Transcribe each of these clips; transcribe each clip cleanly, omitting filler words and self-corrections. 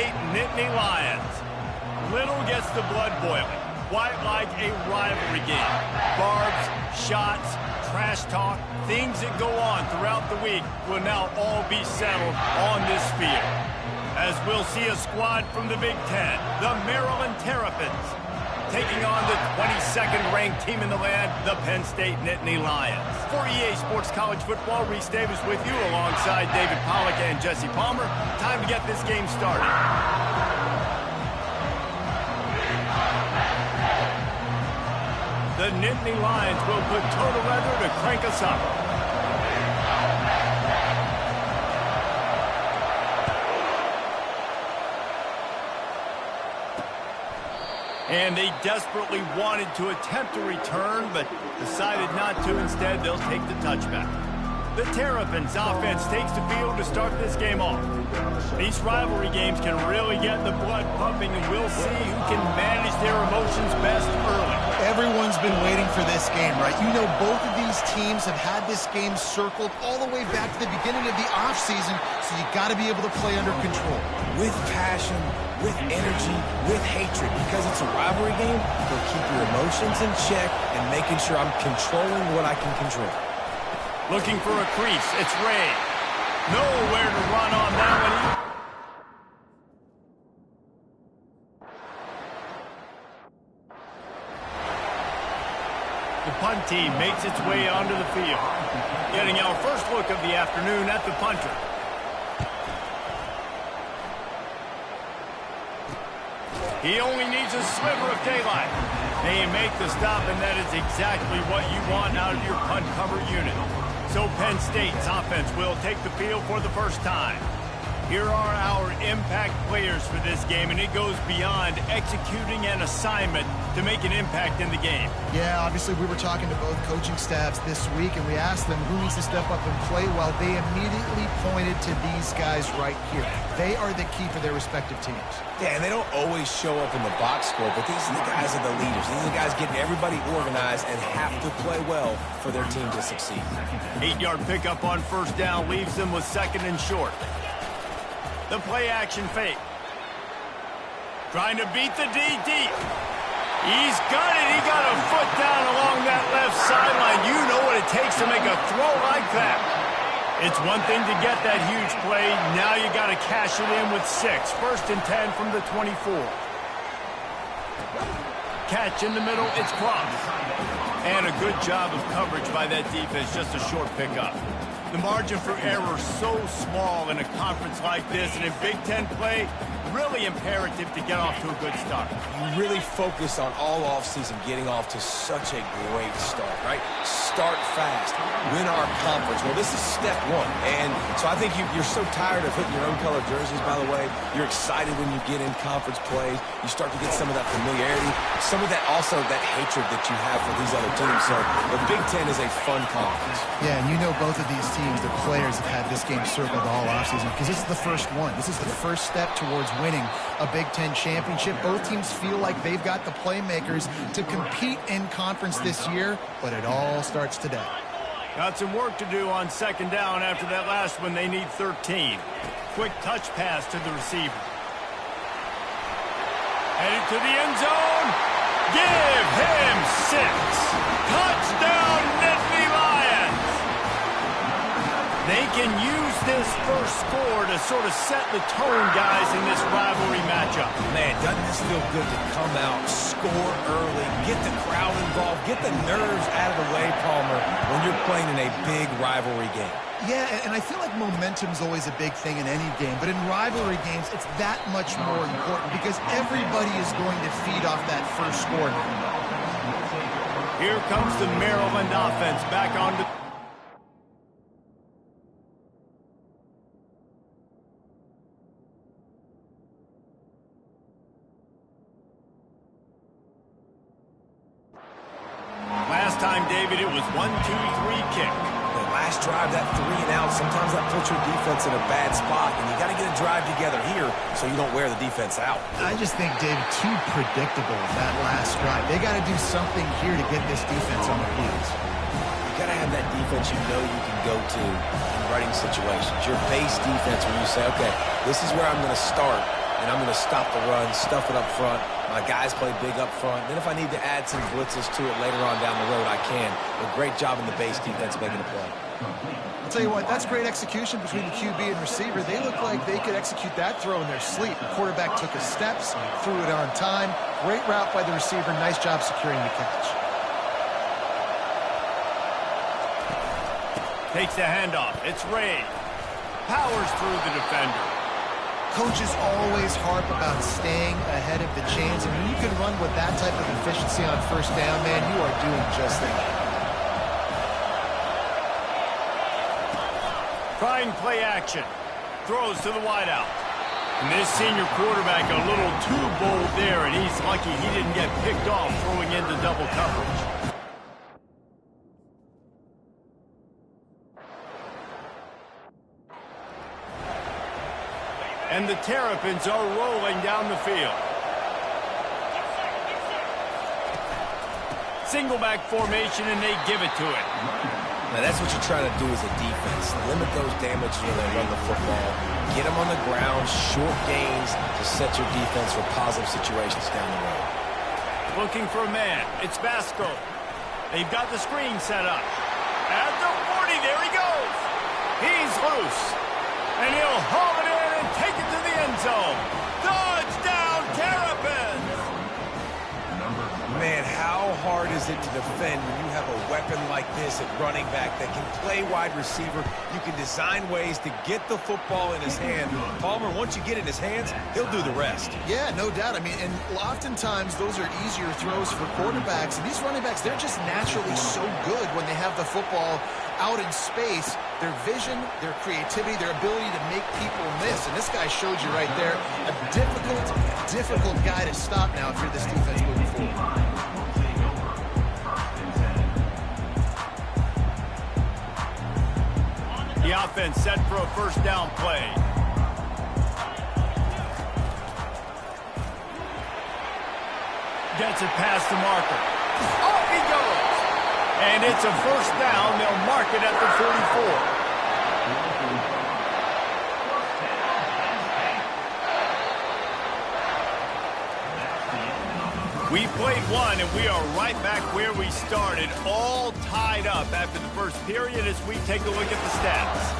State Nittany Lions. Little gets the blood boiling, quite like a rivalry game. Barbs, shots, trash talk, things that go on throughout the week will now all be settled on this field. As we'll see a squad from the Big Ten, the Maryland Terrapins, taking on the 22nd ranked team in the land, the Penn State Nittany Lions. For EA Sports College Football, Reese Davis with you alongside David Pollack and Jesse Palmer. Time to get this game started. The Nittany Lions will put total leather to crank us up. And they desperately wanted to attempt a return, but decided not to. Instead, they'll take the touchback. The Terrapins offense takes the field to start this game off. These rivalry games can really get the blood pumping, and we'll see who can manage their emotions best early. Everyone's been waiting for this game, right? You know, both of these teams have had this game circled all the way back to the beginning of the offseason, so you got to be able to play under control. With passion, with energy, with hatred. Because it's a rivalry game, they'll keep your emotions in check and making sure I'm controlling what I can control. Looking for a crease, it's Ray. Nowhere to run on that one. The punt team makes its way onto the field. Getting our first look of the afternoon at the punter. He only needs a sliver of daylight. They make the stop, and that is exactly what you want out of your punt cover unit. So Penn State's offense will take the field for the first time. Here are our impact players for this game, and it goes beyond executing an assignment to make an impact in the game. Yeah, obviously we were talking to both coaching staffs this week, and we asked them who needs to step up and play well. They immediately pointed to these guys right here. They are the key for their respective teams. Yeah, and they don't always show up in the box score, but these are the guys that are the leaders. These are the guys getting everybody organized and have to play well for their team to succeed. 8-yard pickup on first down leaves them with 2nd and short. The play-action fake. Trying to beat the D deep. He's got it. He got a foot down along that left sideline. You know what it takes to make a throw like that. It's one thing to get that huge play. Now you got to cash it in with 6. 1st and 10 from the 24. Catch in the middle. It's Cross. And a good job of coverage by that defense. Just a short pickup. The margin for error so small in a conference like this, and in Big Ten play, really imperative to get off to a good start. You really focus on all offseason getting off to such a great start, right? Start fast. Win our conference. Well, this is step 1. And so I think you're so tired of hitting your own color jerseys, by the way. You're excited when you get in conference plays. You start to get some of that familiarity, some of that also that hatred that you have for these other teams. So the Big Ten is a fun conference. Yeah, and you know both of these teams, the players have had this game circled all offseason because this is the first one. This is the first step towards winning a Big Ten championship. Both teams feel like they've got the playmakers to compete in conference this year, but it all starts today. Got some work to do on 2nd down after that last one. They need 13. Quick touch pass to the receiver. Headed to the end zone. Give him 6. Touchdown, Nittany Lions. They can use this first score to sort of set the tone, guys, in this rivalry matchup. Man, doesn't this feel good to come out, score early, get the crowd involved, get the nerves out of the way, Palmer, when you're playing in a big rivalry game? Yeah, and I feel like momentum's always a big thing in any game, but in rivalry games, it's that much more important because everybody is going to feed off that first score. Here comes the Maryland offense back on the... Last time, David, it was 1-2-3 kick. The last drive, that 3 and out, sometimes that puts your defense in a bad spot, and you got to get a drive together here so you don't wear the defense out. I just think, David, too predictable that last drive. They got to do something here to get this defense on their heels. You got to have that defense you know you can go to in running situations. Your base defense where you say, okay, this is where I'm going to start, and I'm going to stop the run, stuff it up front. My guys play big up front. Then if I need to add some blitzes to it later on down the road, I can. But great job in the base defense making a play. I'll tell you what, that's great execution between the QB and receiver. They look like they could execute that throw in their sleep. The quarterback took his steps, threw it on time. Great route by the receiver. Nice job securing the catch. Takes the handoff. It's Ray. Powers through the defender. Coaches always harp about staying ahead of the chains, and when you can run with that type of efficiency on first down, man, you are doing just that. Trying play action. Throws to the wideout. And this senior quarterback a little too bold there, and he's lucky he didn't get picked off throwing into double coverage. And the Terrapins are rolling down the field. Single back formation, and they give it to it. Now, that's what you're trying to do as a defense. Limit those damages when they run the football. Get them on the ground, short gains to set your defense for positive situations down the road. Looking for a man. It's Vasco. They've got the screen set up. At the 40, there he goes. He's loose. And he'll haul it in and take it to the end zone. Touchdown, Terrapins! Man, how hard is it to defend when you have a weapon like this at running back that can play wide receiver? You can design ways to get the football in his hand. Palmer, once you get it in his hands, he'll do the rest. Yeah, no doubt. I mean, and oftentimes those are easier throws for quarterbacks. And these running backs, they're just naturally so good when they have the football out in space. Their vision, their creativity, their ability to make people miss. And this guy showed you right there a difficult guy to stop now if you're this defense moving forward. The offense set for a first down play. Gets it past the marker. Off he goes. And it's a first down. They'll mark it at the 44. We played one, and we are right back where we started, all tied up after the first period as we take a look at the stats.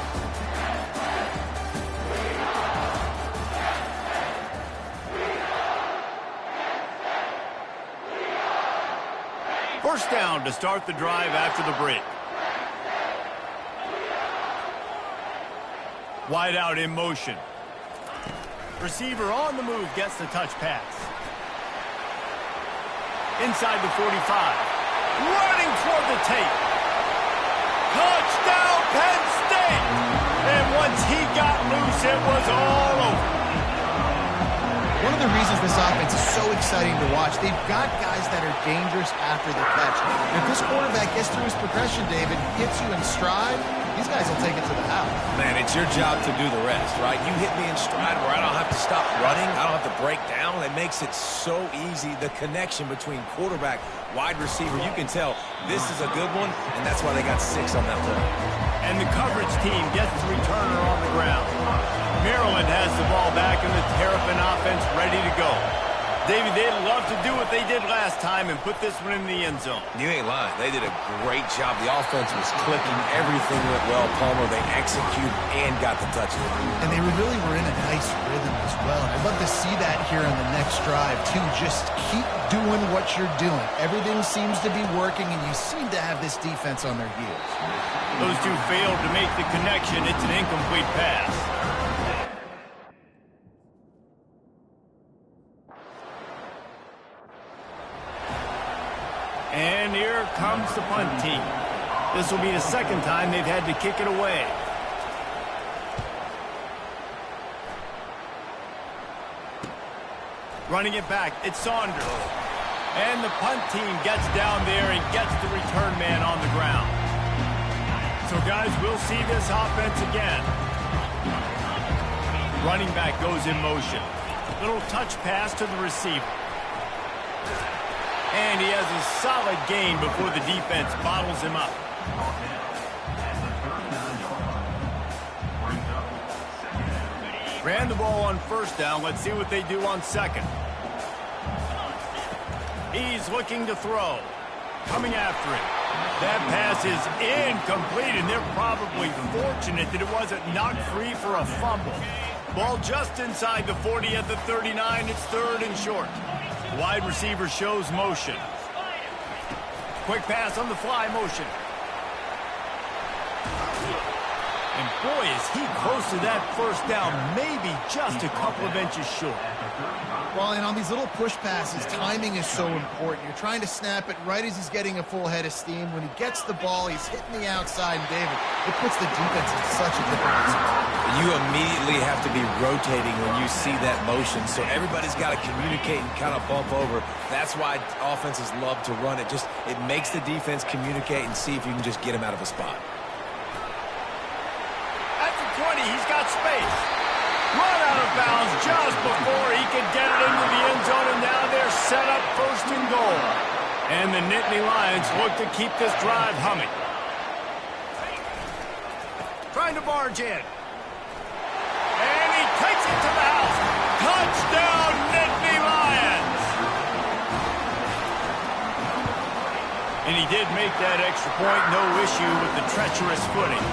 First down to start the drive after the break. Wide out in motion. Receiver on the move gets the touch pass. Inside the 45. Running toward the tape. Touchdown, Penn State! And once he got loose, it was all over. One of the reasons this offense is so exciting to watch, they've got guys that are dangerous after the catch. If this quarterback gets through his progression, David, hits you in stride, these guys will take it to the house. Man, it's your job to do the rest, right? You hit me in stride where I don't have to stop running. I don't have to break down. It makes it so easy. The connection between quarterback, wide receiver, you can tell this is a good one, and that's why they got 6 on that play. And the coverage team gets the returner on the ground. Maryland has the ball back, and the Terrapin offense ready to go. David, they'd love to do what they did last time and put this one in the end zone. You ain't lying. They did a great job. The offense was clicking. Everything went well. Palmer, they executed and got the touchdown. And they really were in a nice rhythm as well. And I'd love to see that here on the next drive, too. Just keep doing what you're doing. Everything seems to be working, and you seem to have this defense on their heels. Those two failed to make the connection. It's an incomplete pass. And here comes the punt team. This will be the second time they've had to kick it away. Running it back, it's Saunders. And the punt team gets down there and gets the return man on the ground. So, guys, we'll see this offense again. Running back goes in motion. Little touch pass to the receiver. And he has a solid gain before the defense bottles him up. Ran the ball on first down. Let's see what they do on second. He's looking to throw. Coming after it. That pass is incomplete, and they're probably fortunate that it wasn't knocked free for a fumble. Ball just inside the 40 at the 39. It's third and short. Wide receiver shows motion. Quick pass on the fly motion. And boy, is he close to that first down, maybe just a couple of inches short. Well, and on these little push passes, timing is so important. You're trying to snap it right as he's getting a full head of steam. When he gets the ball, he's hitting the outside, and David, it puts the defense in such a difficult spot. You immediately have to be rotating when you see that motion, so everybody's got to communicate and kind of bump over. That's why offenses love to run it. It makes the defense communicate and see if you can just get him out of a spot. At the 20, he's got space. Run out of bounds just before he could get it into the end zone, and now they're set up first and goal. And the Nittany Lions look to keep this drive humming. Trying to barge in. And he takes it to the house. Touchdown, Nittany Lions! And he did make that extra point, no issue with the treacherous footing.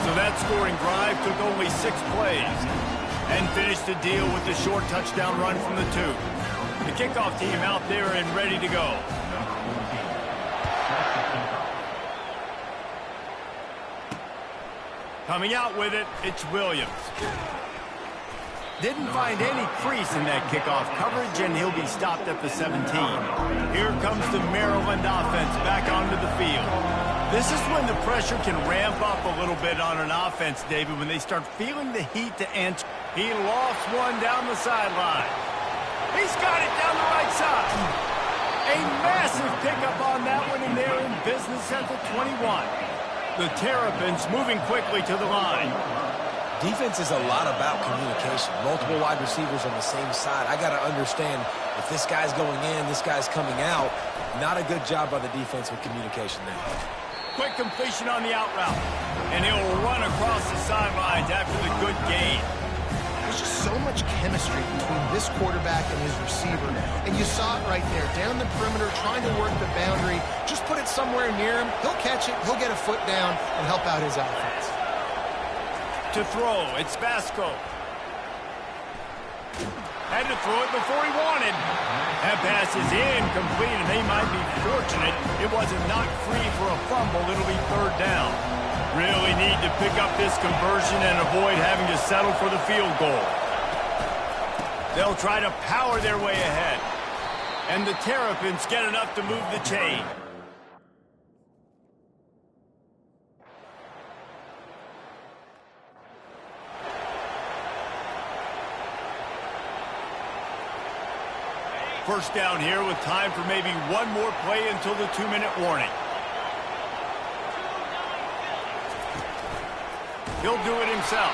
So that scoring drive took only 6 plays and finished the deal with the short touchdown run from the 2. The kickoff team out there and ready to go. Coming out with it, it's Williams. Didn't find any crease in that kickoff coverage, and he'll be stopped at the 17. Here comes the Maryland offense back onto the field. This is when the pressure can ramp up a little bit on an offense, David, when they start feeling the heat to answer. He lost one down the sideline. He's got it down the right side. A massive pickup on that one, and they're in business at the 21. The Terrapins moving quickly to the line. Defense is a lot about communication. Multiple wide receivers on the same side. I got to understand if this guy's going in, this guy's coming out. Not a good job by the defense with communication there. Quick completion on the out route. And he'll run across the sidelines after the good gain. There's just so much chemistry between this quarterback and his receiver. And you saw it right there, down the perimeter, trying to work the boundary. Just put it somewhere near him. He'll catch it, he'll get a foot down, and help out his offense. To throw, it's Vasco. Had to throw it before he wanted. That pass is incomplete, and they might be fortunate it wasn't knocked free for a fumble. It'll be third down. Really need to pick up this conversion and avoid having to settle for the field goal. They'll try to power their way ahead. And the Terrapins get enough to move the chain. First down here with time for maybe one more play until the 2-minute warning. He'll do it himself.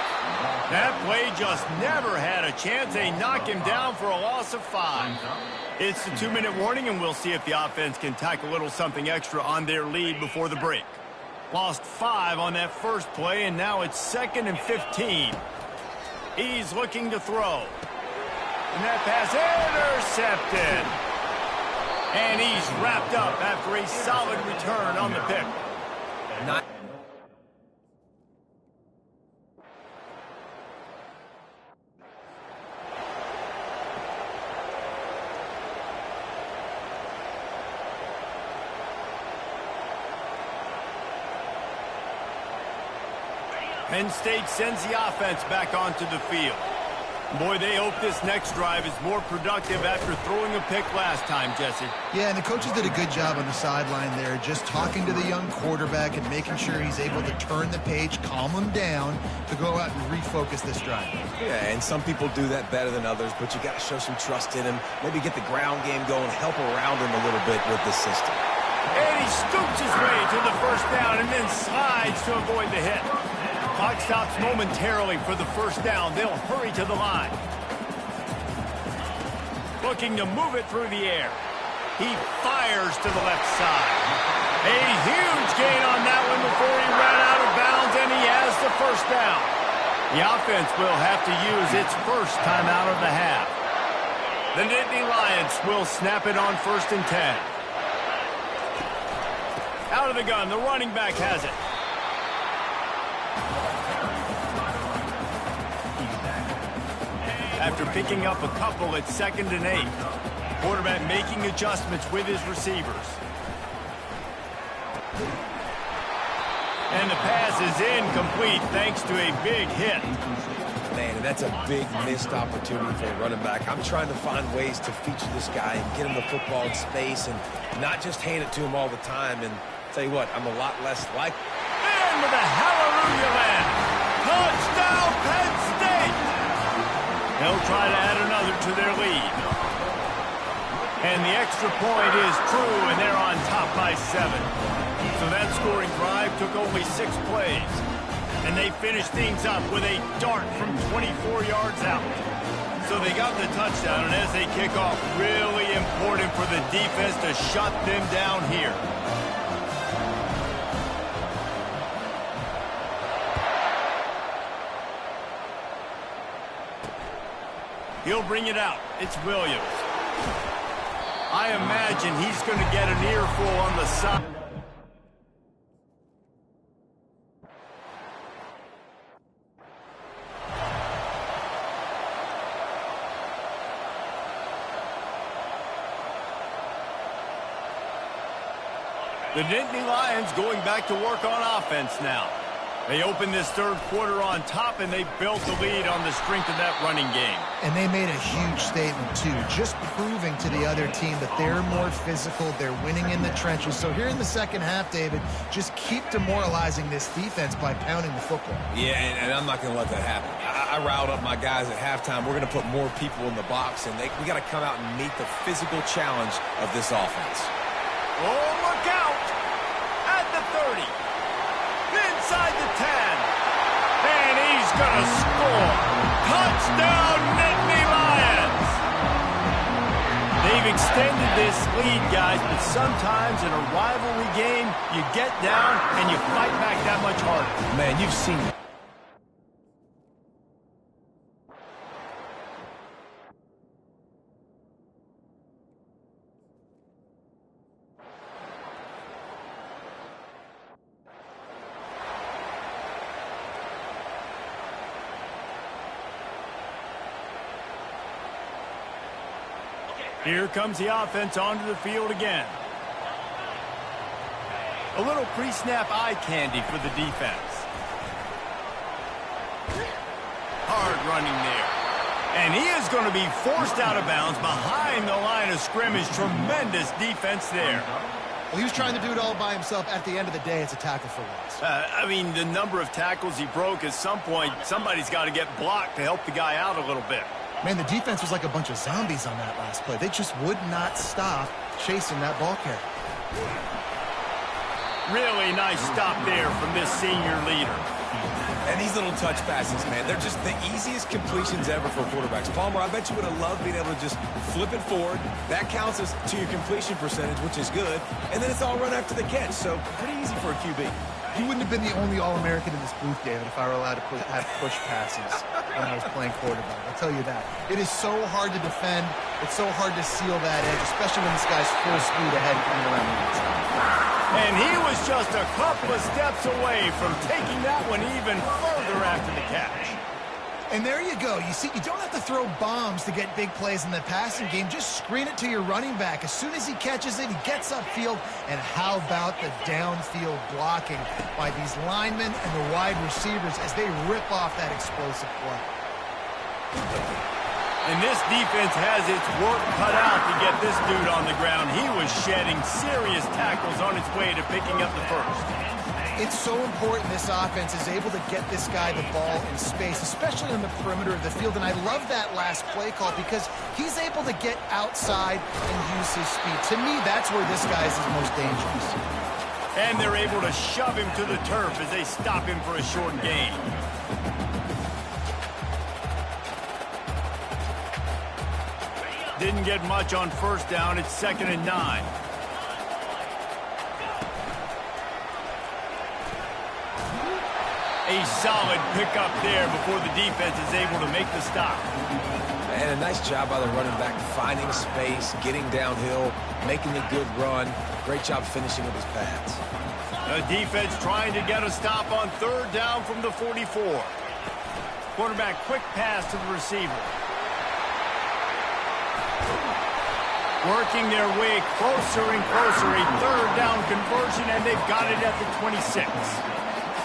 That play just never had a chance. They knock him down for a loss of 5. It's the 2-minute warning, and we'll see if the offense can tack a little something extra on their lead before the break. Lost 5 on that first play, and now it's 2nd and 15. He's looking to throw. And that pass intercepted. And he's wrapped up after a solid return on the pick. Penn State sends the offense back onto the field. Boy, they hope this next drive is more productive after throwing a pick last time, Jesse. Yeah, and the coaches did a good job on the sideline there, just talking to the young quarterback and making sure he's able to turn the page, calm him down, to go out and refocus this drive. Yeah, and some people do that better than others, but you got to show some trust in him, maybe get the ground game going, help around him a little bit with this system. And he scoops his way to the first down and then slides to avoid the hit. Clock stops momentarily for the first down. They'll hurry to the line. Looking to move it through the air. He fires to the left side. A huge gain on that one before he ran out of bounds, and he has the first down. The offense will have to use its first timeout of the half. The Nittany Lions will snap it on 1st and 10. Out of the gun, the running back has it. After picking up a couple at 2nd and 8. Quarterback making adjustments with his receivers. And the pass is incomplete thanks to a big hit. Man, and that's a big missed opportunity for a running back. I'm trying to find ways to feature this guy and get him the football in space and not just hand it to him all the time. And tell you what, I'm a lot less like. And with a hallelujah land. Touchdown, Penn State! They'll try to add another to their lead. And the extra point is true, and they're on top by 7. So that scoring drive took only 6 plays. And they finished things up with a dart from 24 yards out. So they got the touchdown, and as they kick off, really important for the defense to shut them down here. He'll bring it out. It's Williams. I imagine he's going to get an earful on the side. The Nittany Lions going back to work on offense now. They opened this 3rd quarter on top, and they built the lead on the strength of that running game. And they made a huge statement, too, just proving to the other team that they're more physical, they're winning in the trenches. So here in the second half, David, just keep demoralizing this defense by pounding the football. Yeah, and I'm not going to let that happen. I riled up my guys at halftime. We're going to put more people in the box, and we got to come out and meet the physical challenge of this offense. Oh, look out! At the 30. Inside the 10. And he's going to score. Touchdown, Nittany Lions! They've extended this lead, guys, but sometimes in a rivalry game, you get down and you fight back that much harder. Man, you've seen it. Here comes the offense onto the field again. A little pre-snap eye candy for the defense. Hard running there. And he is going to be forced out of bounds behind the line of scrimmage. Tremendous defense there. Well, he was trying to do it all by himself. At the end of the day, it's a tackle for loss. I mean, the number of tackles he broke, at some point, somebody's got to get blocked to help the guy out a little bit. Man, the defense was like a bunch of zombies on that last play. They just would not stop chasing that ball carrier. Really nice stop there from this senior leader. And these little touch passes, man, they're just the easiest completions ever for quarterbacks. Palmer, I bet you would have loved being able to just flip it forward. That counts as to your completion percentage, which is good. And then it's all run after the catch, so pretty easy for a QB. He wouldn't have been the only All-American in this booth, David, if I were allowed to have push passes when I was playing quarterback. I'll tell you that. It is so hard to defend. It's so hard to seal that edge, especially when this guy's full speed ahead coming around the outside. And he was just a couple of steps away from taking that one even further after the catch. And there you go. You see, you don't have to throw bombs to get big plays in the passing game. Just screen it to your running back. As soon as he catches it, he gets upfield. And how about the downfield blocking by these linemen and the wide receivers as they rip off that explosive play. And this defense has its work cut out to get this dude on the ground. He was shedding serious tackles on its way to picking up the first. It's so important this offense is able to get this guy the ball in space, especially on the perimeter of the field. And I love that last play call because he's able to get outside and use his speed. To me, that's where this guy is his most dangerous. And they're able to shove him to the turf as they stop him for a short gain. Didn't get much on first down. It's 2nd and 9. A solid pickup there before the defense is able to make the stop. And a nice job by the running back, finding space, getting downhill, making a good run. Great job finishing with his pads. The defense trying to get a stop on third down from the 44. Quarterback quick pass to the receiver. Working their way closer and closer. A third down conversion, and they've got it at the 26.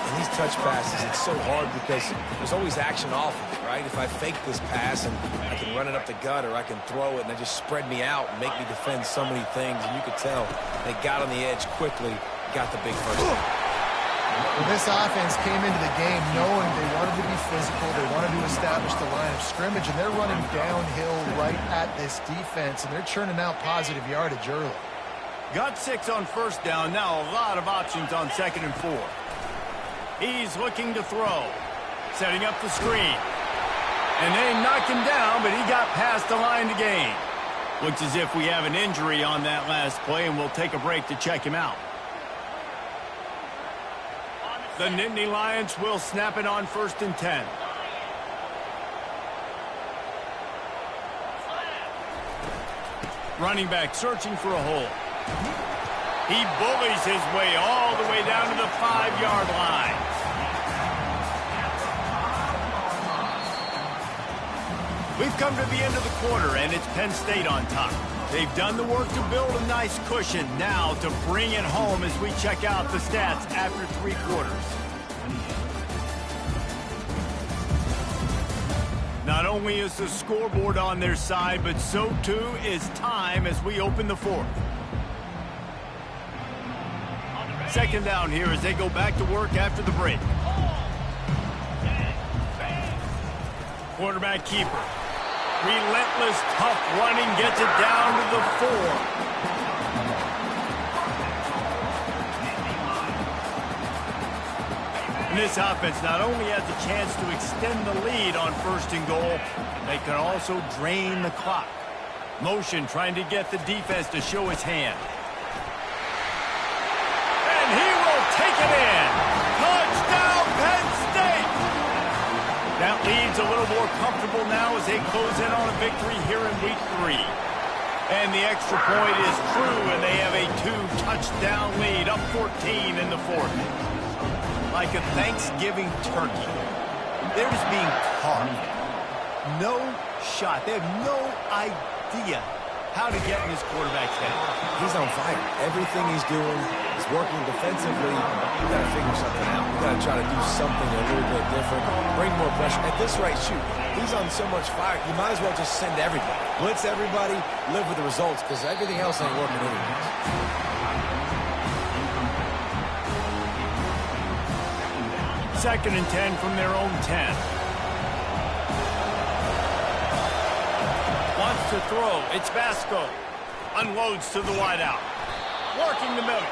And these touch passes, it's so hard because there's always action off of it, right? If I fake this pass and I can run it up the gut or I can throw it and they just spread me out and make me defend so many things, and you could tell they got on the edge quickly, got the big first down. Well, this offense came into the game knowing they wanted to be physical, they wanted to establish the line of scrimmage, and they're running downhill right at this defense, and they're churning out positive yardage early. Got 6 on first down. Now a lot of options on 2nd and 4. He's looking to throw. Setting up the screen. And they knock him down, but he got past the line to gain. Looks as if we have an injury on that last play, and we'll take a break to check him out. The Nittany Lions will snap it on 1st and 10. Running back searching for a hole. He bullies his way all the way down to the 5-yard line. We've come to the end of the quarter, and it's Penn State on top. They've done the work to build a nice cushion. Now to bring it home as we check out the stats after 3 quarters. Not only is the scoreboard on their side, but so too is time as we open the 4th. 2nd down here as they go back to work after the break. Quarterback keeper. Relentless, tough running gets it down to the 4. And this offense not only has a chance to extend the lead on 1st and goal, they can also drain the clock. Motion trying to get the defense to show his hand. And he will take it in. Touchdown, Penn State! That leads a little more comfortable now as they close in on a victory here in week 3. And the extra point is true, and they have a 2-touchdown lead, up 14 in the 4th. Like a Thanksgiving turkey. They're just being caught. No shot. They have no idea how to get in his quarterback's head. He's on fire. Everything he's doing is working defensively. You got to figure something out. You got to try to do something a little bit different. Bring more pressure. At this rate, shoot. He's on so much fire. You might as well just send everybody. Blitz everybody. Live with the results because everything else ain't working anyways. 2nd and 10 from their own 10. Wants to throw. It's Vasco. Unloads to the wideout. Working the middle.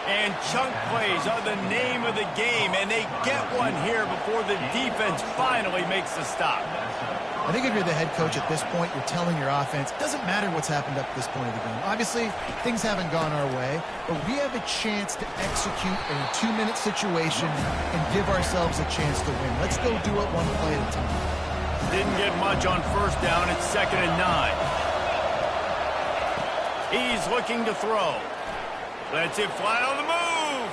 And chunk plays are the name of the game, and they get one here before the defense finally makes the stop. I think if you're the head coach at this point, you're telling your offense, it doesn't matter what's happened up to this point of the game. Obviously, things haven't gone our way, but we have a chance to execute in a 2-minute situation and give ourselves a chance to win. Let's go do it one play at a time. Didn't get much on 1st down. It's 2nd and 9. He's looking to throw. Lets it fly on the move.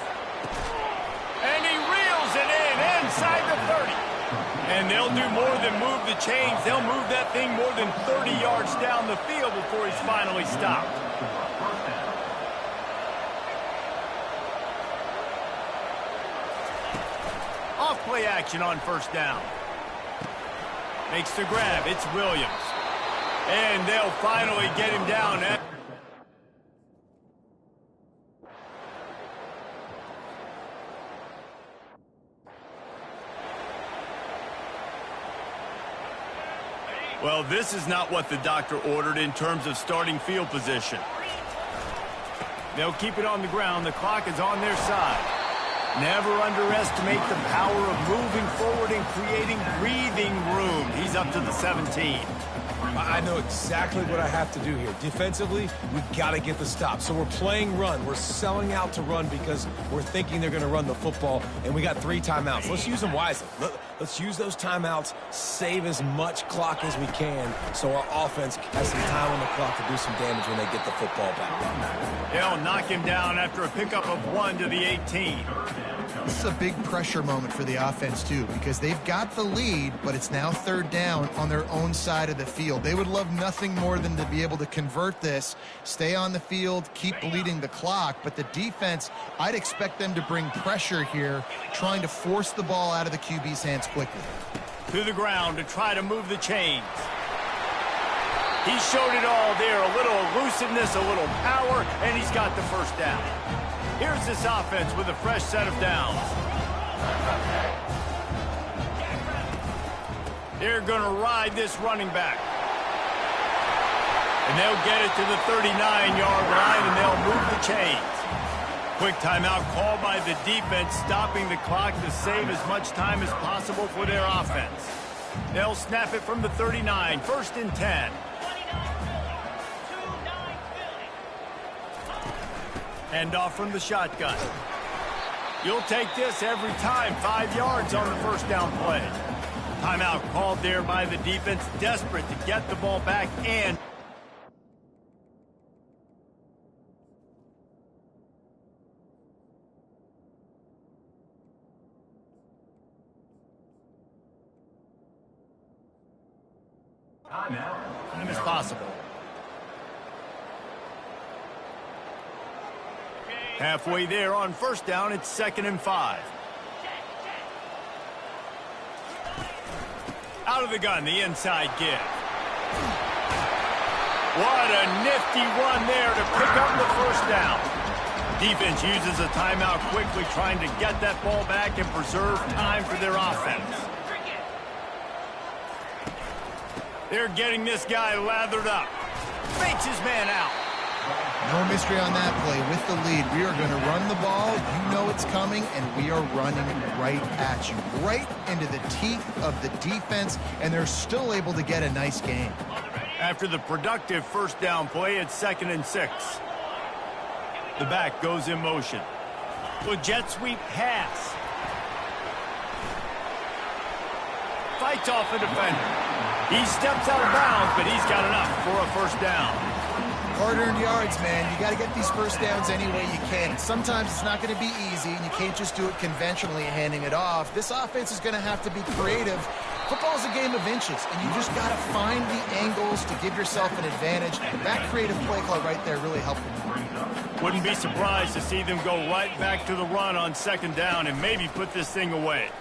And he reels it in inside the 30. And they'll do more than move the chains. They'll move that thing more than 30 yards down the field before he's finally stopped. Off play action on 1st down. Makes the grab. It's Williams. And they'll finally get him down. Well, this is not what the doctor ordered in terms of starting field position. They'll keep it on the ground. The clock is on their side. Never underestimate the power of moving forward and creating breathing room. He's up to the 17. I know exactly what I have to do here. Defensively, we've got to get the stop. So we're playing run. We're selling out to run because we're thinking they're going to run the football, and we got 3 timeouts. Let's use them wisely. Let's use those timeouts, save as much clock as we can so our offense has some time on the clock to do some damage when they get the football back. They'll knock him down after a pickup of 1 to the 18. This is a big pressure moment for the offense, too, because they've got the lead, but it's now 3rd down on their own side of the field. They would love nothing more than to be able to convert this, stay on the field, keep bleeding the clock. But the defense, I'd expect them to bring pressure here, trying to force the ball out of the QB's hands quickly. To the ground to try to move the chains. He showed it all there, a little elusiveness, a little power, and he's got the first down. Here's this offense with a fresh set of downs. They're going to ride this running back. And they'll get it to the 39-yard line, and they'll move the chains. Quick timeout called by the defense, stopping the clock to save as much time as possible for their offense. They'll snap it from the 39, 1st and 10. Hand off from the shotgun. You'll take this every time. 5 yards on the first down play. Timeout called there by the defense, desperate to get the ball back and... Time as possible. Halfway there on first down, it's 2nd and 5. Out of the gun, the inside give. What a nifty run there to pick up the first down. Defense uses a timeout quickly, trying to get that ball back and preserve time for their offense. They're getting this guy lathered up. Fakes his man out. No mystery on that play. With the lead, we are going to run the ball. You know it's coming, and we are running right at you, right into the teeth of the defense, and they're still able to get a nice game. After the productive first down play, it's 2nd and 6. The back goes in motion. Well, jet sweep pass. Fights off a defender. He steps out of bounds, but he's got enough for a first down. Hard-earned yards, man. You got to get these first downs any way you can. Sometimes it's not going to be easy, and you can't just do it conventionally handing it off. This offense is going to have to be creative. Football is a game of inches, and you just got to find the angles to give yourself an advantage. That creative play call right there really helped them. Wouldn't be surprised to see them go right back to the run on 2nd down and maybe put this thing away.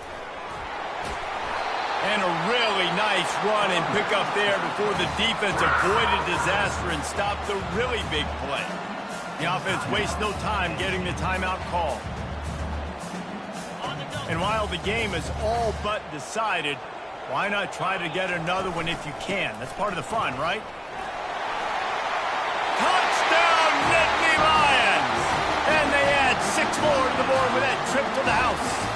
And a really nice run and pick up there before the defense avoided disaster and stopped the really big play. The offense wastes no time getting the timeout call. And while the game is all but decided, why not try to get another one if you can? That's part of the fun, right? Touchdown, Nittany Lions! And they add 6 more to the board with that trip to the house.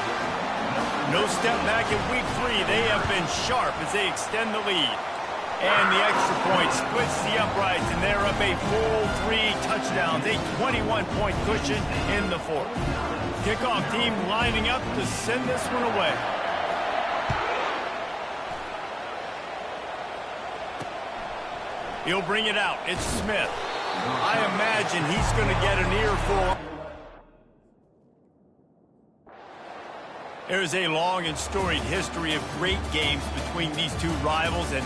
No step back in week 3. They have been sharp as they extend the lead. And the extra point splits the uprights, and they're up a full 3 touchdowns, a 21-point cushion in the 4th. Kickoff team lining up to send this one away. He'll bring it out. It's Smith. I imagine he's going to get an earful. There is a long and storied history of great games between these two rivals, and